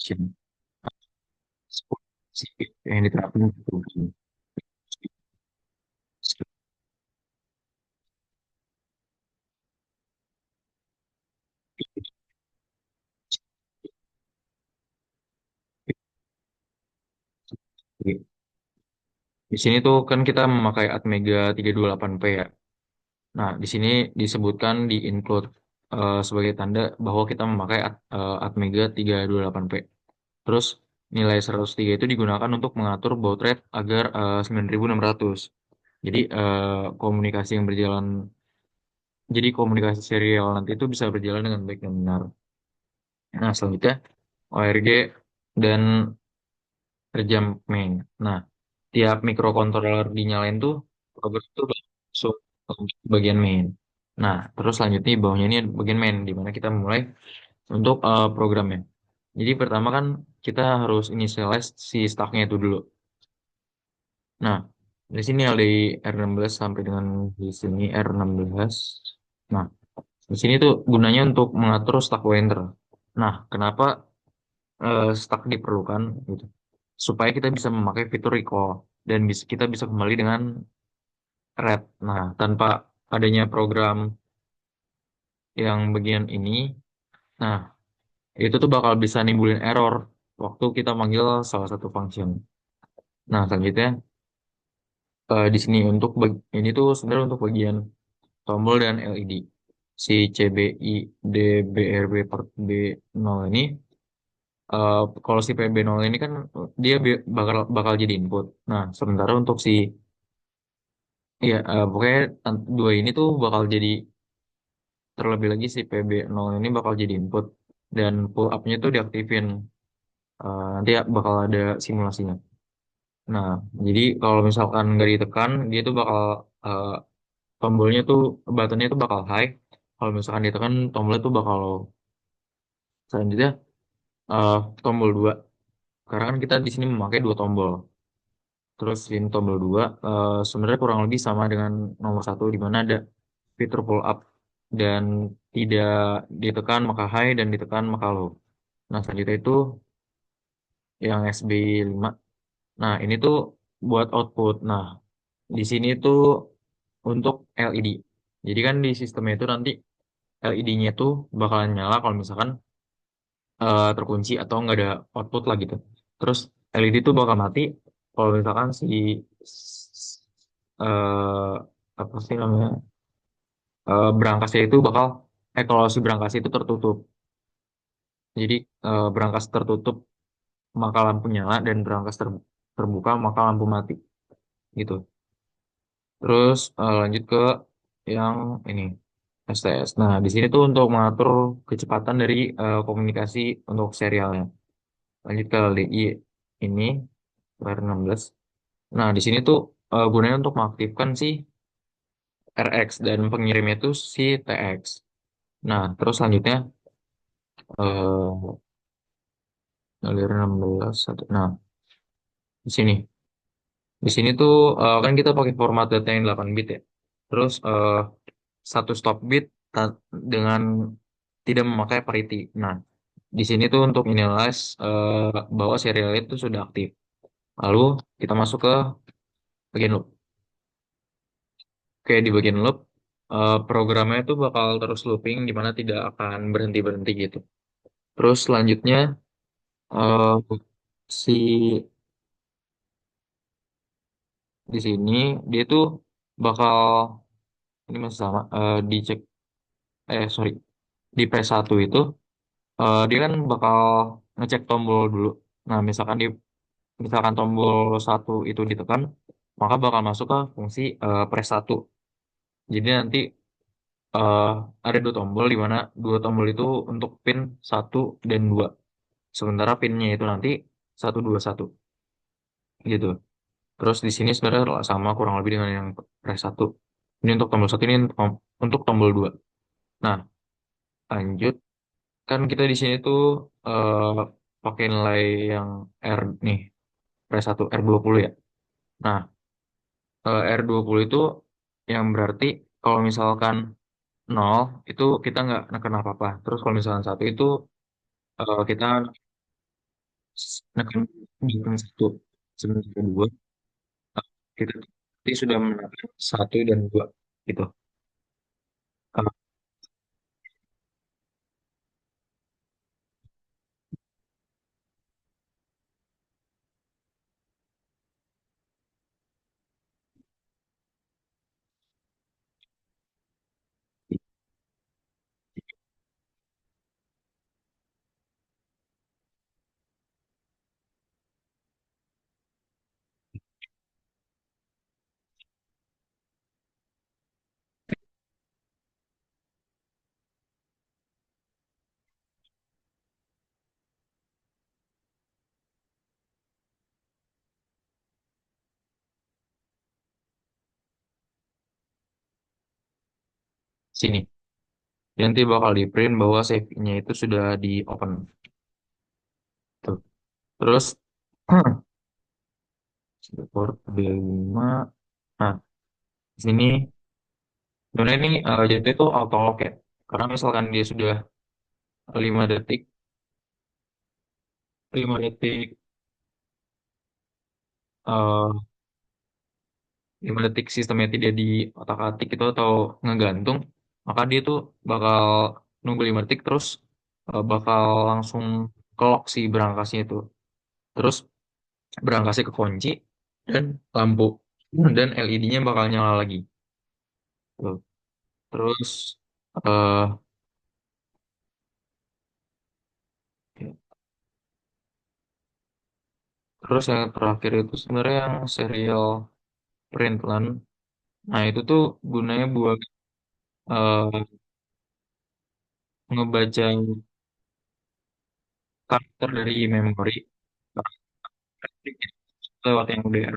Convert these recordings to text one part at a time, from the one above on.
Action. Spesifik yang diterapkan untuk program. Di sini tuh kan kita memakai Atmega 328P ya. Nah, di sini disebutkan di include sebagai tanda bahwa kita memakai Atmega 328P. Terus nilai 103 itu digunakan untuk mengatur baud rate agar 9600. Jadi komunikasi yang berjalan, jadi komunikasi serial nanti itu bisa berjalan dengan baik dan benar. Nah, selanjutnya ORG dan rejam main. Nah, tiap microcontroller dinyalain tuh program itu masuk ke bagian main. Nah, terus selanjutnya di bawahnya ini bagian main di mana kita mulai untuk programnya. Jadi pertama kan kita harus initialize si stacknya itu dulu. Nah, di sini LDI R16 sampai dengan di sini R16. Nah, di sini tuh gunanya untuk mengatur stack pointer. Nah, kenapa stack diperlukan gitu? Supaya kita bisa memakai fitur recall dan kita bisa kembali dengan red. Nah, tanpa adanya program yang bagian ini, nah itu tuh bakal bisa nimbulin error waktu kita manggil salah satu function. Nah, selanjutnya di sini untuk ini tuh sebenarnya untuk bagian tombol dan LED. Si CBI DBRB part B0 ini, kalau si PB0 ini kan dia bakal bakal jadi input. Nah, sementara untuk si ya pokoknya dua ini tuh bakal jadi terlebih lagi si PB0 ini bakal jadi input dan pull up-nya tuh diaktifin. Nanti ya bakal ada simulasinya. Nah, jadi kalau misalkan nggak ditekan, dia tuh bakal uh, tombolnya tuh buttonnya tuh bakal high. Kalau misalkan ditekan tombolnya tuh bakal low. Selanjutnya uh, tombol 2. Karena kan kita di sini memakai dua tombol. Terus ini tombol 2 sebenarnya kurang lebih sama dengan nomor satu di mana ada fitur pull up dan tidak ditekan maka high dan ditekan maka low. Nah, selanjutnya itu yang SB5. Nah, ini tuh buat output. Nah, di sini tuh untuk LED. Jadi kan di sistemnya itu nanti LED-nya tuh bakalan nyala kalau misalkan terkunci atau nggak ada output lah gitu. Terus LED itu bakal mati kalau misalkan si eh, apa sih namanya berangkasnya itu bakal kalau si berangkas itu tertutup. Jadi berangkas tertutup maka lampu nyala dan berangkas terbuka maka lampu mati gitu. Terus lanjut ke yang ini STS. Nah, di sini tuh untuk mengatur kecepatan dari komunikasi untuk serialnya. Lanjut ke LDI ini R16. Nah, di sini tuh gunanya untuk mengaktifkan si RX dan pengirimnya itu si TX. Nah, terus selanjutnya aliran 16 satu. Nah, di sini. Di sini tuh kan kita pakai format data yang 8 bit ya. Terus satu stop bit dengan tidak memakai parity. Nah, di sini tuh untuk initialize bahwa serial itu sudah aktif. Lalu kita masuk ke bagian loop. Oke, di bagian loop programnya itu bakal terus looping di mana tidak akan berhenti-berhenti gitu. Terus selanjutnya eh, si di sini dia tuh bakal ini masih sama dicek sorry di press 1 itu dia kan bakal ngecek tombol dulu. Nah, misalkan tombol satu itu ditekan, maka bakal masuk ke fungsi press 1. Jadi nanti eh, ada dua tombol di mana dua tombol itu untuk pin satu dan 2. Sementara pinnya itu nanti 121 gitu. Terus di sini sebenarnya sama kurang lebih dengan yang press 1. Ini untuk tombol satu, ini untuk tombol 2. Nah, lanjut kan kita di sini tuh pakai nilai yang R nih, press 1 R20 ya. Nah, R20 itu yang berarti kalau misalkan 0 itu kita nggak neken apa-apa. Terus kalau misalkan satu itu kita Menekan bintang satu sementara dua, kita nanti sudah menekan satu dan dua gitu. Ah, sini. Nanti bakal di print bahwa save-nya itu sudah di open. Tuh. Terus support B5. Nah, di sini sebenarnya ini jadi itu auto lock ya. Karena misalkan dia sudah 5 detik, 5 detik, eh 5 detik sistemnya tidak di otak-atik itu atau ngegantung, maka dia tuh bakal nunggu 5 detik terus bakal langsung kelok si berangkasnya itu. Terus berangkasnya kekunci dan lampu dan LED-nya bakal nyala lagi. Tuh. Terus eh terus yang terakhir itu sebenarnya yang serial print run. Nah, itu tuh gunanya buat eh, ngebaca karakter dari memori lewat yang UDR.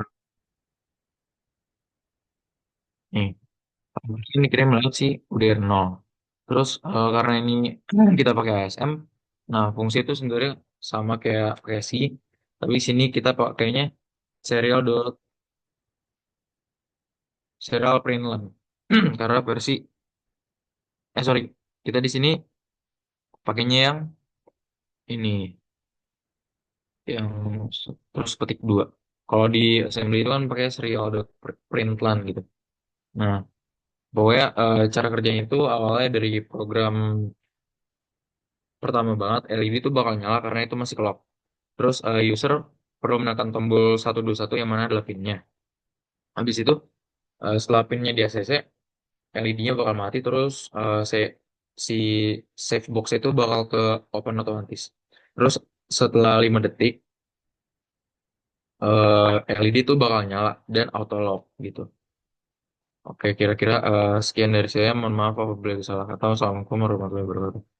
Nih, ini kita melihat sih UDR 0. Terus karena ini kita pakai ASM, nah fungsi itu sebenarnya sama kayak pakai C, tapi di sini kita pakainya serial dot serial print run. Karena versi sorry, kita di sini pakainya yang ini yang terus petik dua. Kalau di assembly itu kan pakai serial dot print run gitu. Nah, pokoknya cara kerjanya itu awalnya dari program pertama banget LED itu bakal nyala karena itu masih kelap. Terus user perlu menekan tombol 121 yang mana adalah pinnya. Habis itu setelah pinnya di ACC, LED-nya bakal mati terus si save box itu bakal ke open otomatis. Terus setelah 5 detik LED itu bakal nyala dan auto lock gitu. Oke, kira-kira sekian dari saya. Mohon maaf apabila ada salah kata. Wassalamualaikum warahmatullahi wabarakatuh.